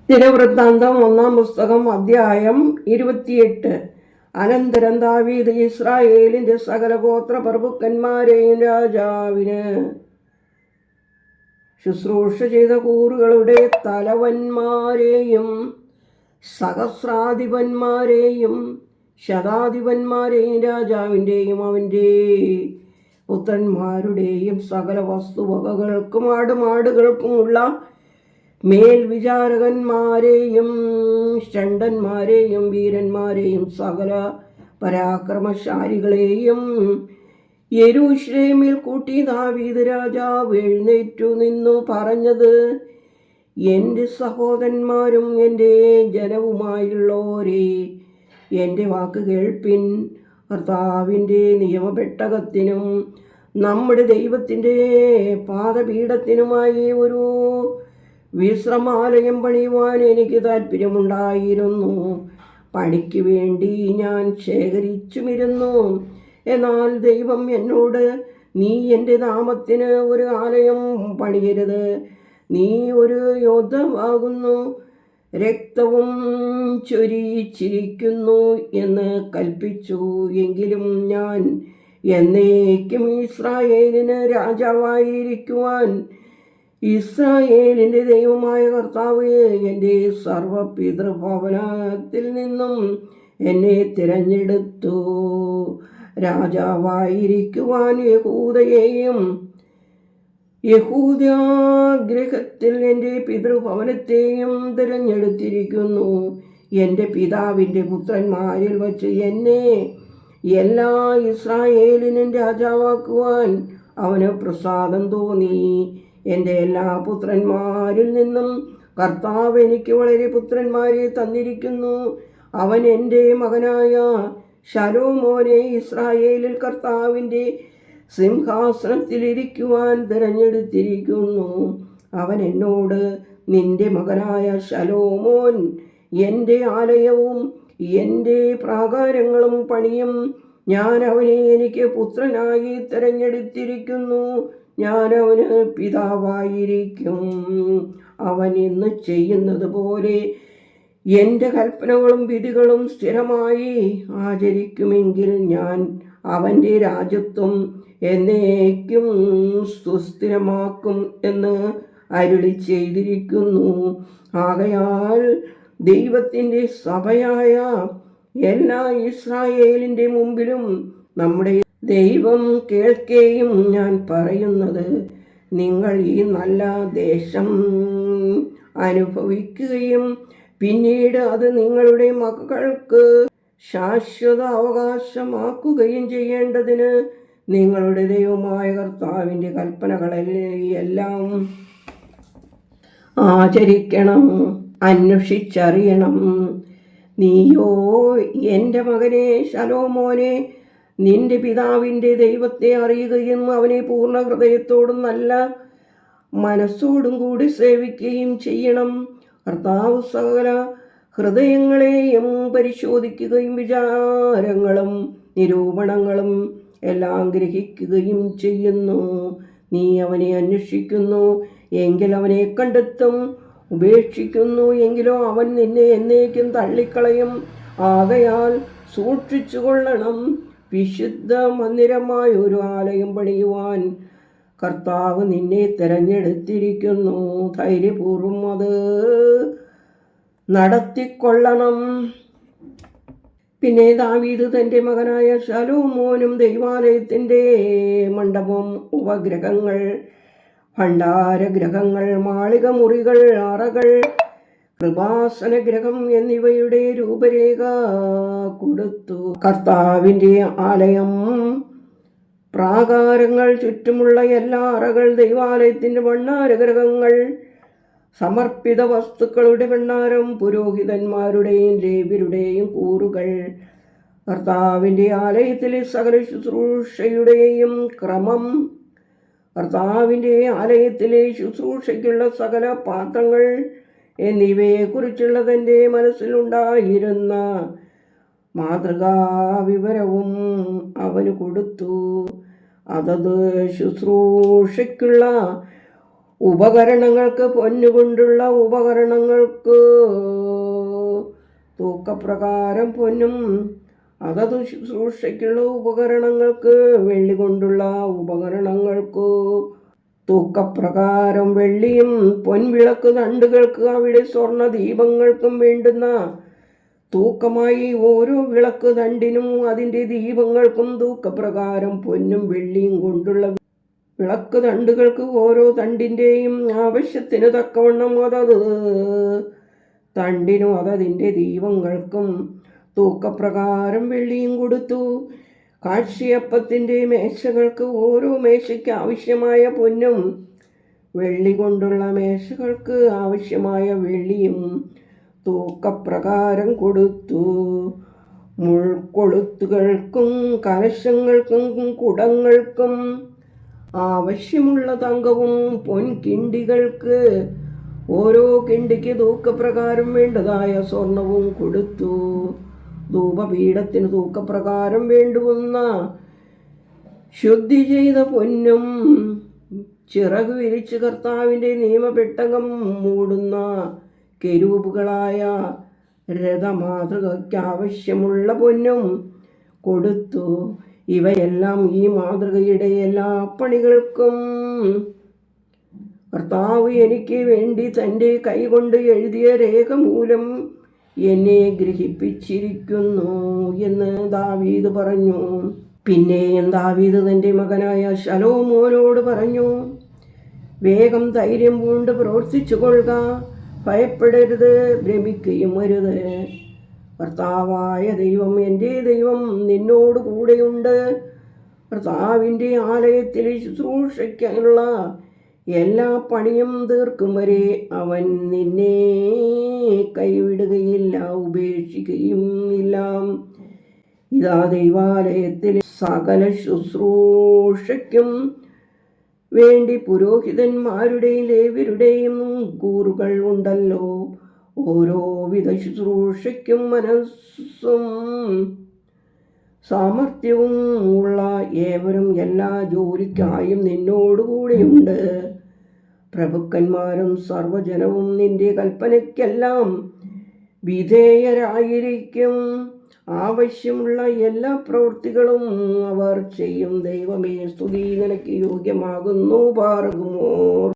ദിനവൃത്താന്തം 1-ാം പുസ്തകം അധ്യായം 28. അനന്തരം ദാവീദ് ഇസ്രായേലിന്റെ സകല ഗോത്ര പ്രഭുക്കന്മാരെയും രാജാവിന് ശുശ്രൂഷ ചെയ്ത കൂറുകളുടെ തലവന്മാരെയും സഹസ്രാധിപന്മാരെയും ശതാധിപന്മാരെയും രാജാവിൻ്റെയും അവൻ്റെ പുത്രന്മാരുടെയും സകല വസ്തുവകകൾക്കും ആടുമാടുകൾക്കുമുള്ള മേൽവിചാരകന്മാരെയും ഷണ്ഡന്മാരെയും വീരന്മാരെയും സകല പരാക്രമശാലികളെയും യെരൂശലേമിൽ കൂട്ടി ദാവീദ് രാജാവ് എഴുന്നേറ്റു നിന്നു പറഞ്ഞത്: എൻ്റെ സഹോദരന്മാരും എൻ്റെ ജനവുമായുള്ളോരേ, എൻ്റെ വാക്ക് കേൾപ്പിൻ. കർത്താവിൻ്റെ നിയമപെട്ടകത്തിനും നമ്മുടെ ദൈവത്തിൻ്റെ പാദപീഠത്തിനുമായി ഒരു വിശ്രമാലയം പണിയുവാൻ എനിക്ക് താല്പര്യമുണ്ടായിരുന്നു. പണിക്ക് വേണ്ടി ഞാൻ ശേഖരിച്ചുമിരുന്നു. എന്നാൽ ദൈവം എന്നോട്: നീ എൻ്റെ നാമത്തിന് ഒരു ആലയം പണിയരുത്, നീ ഒരു യോദ്ധാവാകുന്നു, രക്തവും ചൊരിയിച്ചിരിക്കുന്നു എന്ന് കൽപ്പിച്ചു. എങ്കിലും ഞാൻ എന്നേക്കും ഇസ്രായേലിന് രാജാവായിരിക്കുവാൻ ഇസ്രായേലിൻ്റെ ദൈവമായ കർത്താവ് എൻ്റെ സർവ്വപിതൃഭവനത്തിൽ നിന്നും എന്നെ തിരഞ്ഞെടുത്തു. രാജാവായിരിക്കുവാൻ യഹൂദയെയും യഹൂദാഗൃഹത്തിൽ എൻ്റെ പിതൃഭവനത്തെയും തിരഞ്ഞെടുത്തിരിക്കുന്നു. എൻ്റെ പിതാവിൻ്റെ പുത്രന്മാരിൽ വച്ച് എന്നെ എല്ലാ ഇസ്രായേലിനും രാജാവാക്കുവാൻ അവന് പ്രസാദം തോന്നി. എൻ്റെ എല്ലാ പുത്രന്മാരിൽ നിന്നും കർത്താവ് എനിക്ക് വളരെ പുത്രന്മാരെ തന്നിരിക്കുന്നു. അവൻ എൻ്റെ മകനായ ശലോമോനെ ഇസ്രായേലിൽ കർത്താവിൻ്റെ സിംഹാസനത്തിലിരിക്കുവാൻ തിരഞ്ഞെടുത്തിരിക്കുന്നു. അവൻ എന്നോട്: നിന്റെ മകനായ ശലോമോൻ എൻ്റെ ആലയവും എൻ്റെ പ്രാകാരങ്ങളും പണിയും. ഞാൻ അവനെ എനിക്ക് പുത്രനായി തിരഞ്ഞെടുത്തിരിക്കുന്നു. ഞാൻ അവന് പിതാവായിരിക്കും. അവൻ ഇന്ന് ചെയ്യുന്നത് പോലെ എൻ്റെ കൽപ്പനകളും വിധികളും സ്ഥിരമായി ആചരിക്കുമെങ്കിൽ ഞാൻ അവൻ്റെ രാജ്യത്വം എന്നേക്കും സുസ്ഥിരമാക്കും എന്ന് അരുളി ചെയ്തിരിക്കുന്നു. ആകയാൽ ദൈവത്തിൻ്റെ സഭയായ എല്ലാ ഇസ്രായേലിൻ്റെ മുമ്പിലും നമ്മുടെ ദൈവം കേൾക്കുകയും ഞാൻ പറയുന്നത്: നിങ്ങൾ ഈ നല്ല ദേശം അനുഭവിക്കുകയും പിന്നീട് അത് നിങ്ങളുടെ മക്കൾക്ക് ശാശ്വത അവകാശമാക്കുകയും ചെയ്യേണ്ടതിന് നിങ്ങളുടെ ദൈവമായ കർത്താവിൻ്റെ കൽപ്പനകളെല്ലാം ആചരിക്കണം, അന്വേഷിച്ചറിയണം. നീയോ എൻ്റെ മകനെ ശലോമോനെ, നിന്റെ പിതാവിൻ്റെ ദൈവത്തെ അറിയുകയും അവനെ പൂർണ്ണ ഹൃദയത്തോടും നല്ല മനസ്സോടും കൂടി സേവിക്കുകയും ചെയ്യണം. കർത്താവ് സകല ഹൃദയങ്ങളെയും പരിശോധിക്കുകയും വിചാരങ്ങളും നിരൂപണങ്ങളും എല്ലാം ഗ്രഹിക്കുകയും ചെയ്യുന്നു. നീ അവനെ അന്വേഷിക്കുന്നു എങ്കിൽ അവനെ കണ്ടെത്തും, ഉപേക്ഷിക്കുന്നു എങ്കിലോ അവൻ നിന്നെ എന്നേക്കും തള്ളിക്കളയും. ആകയാൽ സൂക്ഷിച്ചു കൊള്ളണം. വിശുദ്ധ മന്ദിരമായ ഒരു ആലയം പണിയുവാൻ കർത്താവ് നിന്നെ തിരഞ്ഞെടുത്തിരിക്കുന്നു. ധൈര്യപൂർവ്വം അത് നടത്തിക്കൊള്ളണം. പിന്നെ ദാവീദ് തൻ്റെ മകനായ ശലോമോനും ദൈവാലയത്തിൻ്റെ മണ്ഡപം, ഉപഗ്രഹങ്ങൾ, ഭണ്ഡാരഗ്രഹങ്ങൾ, മാളിക മുറികൾ, അറകൾ, കൃപാസനഗ്രഹം എന്നിവയുടെ രൂപരേഖ കൊടുത്തു. കർത്താവിൻ്റെ ആലയം, പ്രാകാരങ്ങൾ, ചുറ്റുമുള്ള എല്ലാ അറകൾ, ദൈവാലയത്തിൻ്റെ ഭണ്ഡാരഗ്രഹങ്ങൾ, സമർപ്പിത വസ്തുക്കളുടെ ഭണ്ഡാരം, പുരോഹിതന്മാരുടെയും ലേവ്യരുടെയും കൂറുകൾ, കർത്താവിൻ്റെ ആലയത്തിലെ സകല ശുശ്രൂഷയുടെയും ക്രമം, കർത്താവിൻ്റെ ആലയത്തിലെ ശുശ്രൂഷയ്ക്കുള്ള സകല പാത്രങ്ങൾ എന്നിവയെക്കുറിച്ചുള്ള തൻ്റെ മനസ്സിലുണ്ടായിരുന്ന മാതൃകാ വിവരവും അവന് കൊടുത്തു. അതത് ശുശ്രൂഷയ്ക്കുള്ള ഉപകരണങ്ങൾക്ക് പൊന്നുകൊണ്ടുള്ള ഉപകരണങ്ങൾക്ക് തൂക്കപ്രകാരം പൊന്നും, അതത് ശുശ്രൂഷയ്ക്കുള്ള ഉപകരണങ്ങൾക്ക് വെള്ളി കൊണ്ടുള്ള ഉപകരണങ്ങൾക്ക് തൂക്കപ്രകാരം വെള്ളിയും, പൊൻവിളക്ക് തണ്ടുകൾക്ക് അവിടെ സ്വർണ്ണ ദീപങ്ങൾക്കും വേണ്ടുന്ന തൂക്കമായി ഓരോ വിളക്ക് തണ്ടിനും അതിൻ്റെ ദീപങ്ങൾക്കും തൂക്കപ്രകാരം പൊന്നും വെള്ളിയും കൊണ്ടുള്ള വിളക്ക് തണ്ടുകൾക്ക് ഓരോ തണ്ടിൻ്റെയും ആവശ്യത്തിന് തക്കവണ്ണം അതത് തണ്ടിനും അതതിൻ്റെ ദീപങ്ങൾക്കും തൂക്കപ്രകാരം വെള്ളിയും കൊടുത്തു. കാഴ്ചയപ്പത്തിൻ്റെ മേശകൾക്ക് ഓരോ മേശയ്ക്ക് ആവശ്യമായ പൊന്നും, വെള്ളി കൊണ്ടുള്ള മേശകൾക്ക് ആവശ്യമായ വെള്ളിയും തൂക്കപ്രകാരം കൊടുത്തു. മുൾക്കൊളുത്തുകൾക്കും കലശങ്ങൾക്കും കുടങ്ങൾക്കും ആവശ്യമുള്ള തങ്കവും പൊൻകിണ്ടികൾക്ക് ഓരോ കിണ്ടിക്ക് തൂക്കപ്രകാരം വേണ്ടതായ സ്വർണവും കൊടുത്തു. ധൂപപീഠത്തിന് തൂക്കപ്രകാരം വേണ്ടുവന്ന ശുദ്ധി ചെയ്ത പൊന്നും, ചിറക് വിരിച്ച് കർത്താവിൻ്റെ നിയമപെട്ടകം മൂടുന്ന കെരൂബുകളായ രഥമാതൃകയ്ക്ക് ആവശ്യമുള്ള പൊന്നും കൊടുത്തു. ഇവയെല്ലാം ഈ മാതൃകയുടെ എല്ലാ പണികൾക്കും കർത്താവ് എനിക്ക് വേണ്ടി തൻ്റെ കൈകൊണ്ട് എഴുതിയ രേഖ മൂലം എന്നെ ഗ്രഹിപ്പിച്ചിരിക്കുന്നു എന്ന് ദാവീദ് പറഞ്ഞു. പിന്നെയും ദാവീദ് തൻ്റെ മകനായ ശലോമോനോട് പറഞ്ഞു, വേഗം ധൈര്യം പൂണ്ട് പ്രവർത്തിച്ചു കൊള്ളുക, ഭയപ്പെടരുത്, ഭ്രമിക്കുകയും അരുത്. കർത്താവായ ദൈവം, എൻ്റെ ദൈവം നിന്നോട് കൂടെയുണ്ട്. കർത്താവിൻ്റെ ആലയത്തിൽ ശുശ്രൂഷയ്ക്കുള്ള എല്ലാ പണിയും തീർക്കും വരെ അവൻ നിന്നെ കൈവിടുകയില്ല, ഉപേക്ഷിക്കുകയും ഇല്ല. ഇതാ ദൈവാലയത്തിൽ സകല ശുശ്രൂഷയ്ക്കും വേണ്ടി പുരോഹിതന്മാരുടെയും ലേവ്യരുടെയും കൂറുകൾ ഉണ്ടല്ലോ. ഓരോവിധ ശുശ്രൂഷയ്ക്കും മനസ്സും സാമർഥ്യവും ഉള്ള ഏവരും എല്ലാ ജോലിക്കായും നിന്നോടുകൂടെയുണ്ട്. പ്രഭുക്കന്മാരും സർവജനവും നിന്റെ കൽപ്പനയ്ക്കെല്ലാം വിധേയരായിരിക്കും. ആവശ്യമുള്ള എല്ലാ പ്രവൃത്തികളും അവർ ചെയ്യും. ദൈവമേ, സ്തുതി നിനക്ക് യോഗ്യമാകുന്നു. പാർക്കുമോ.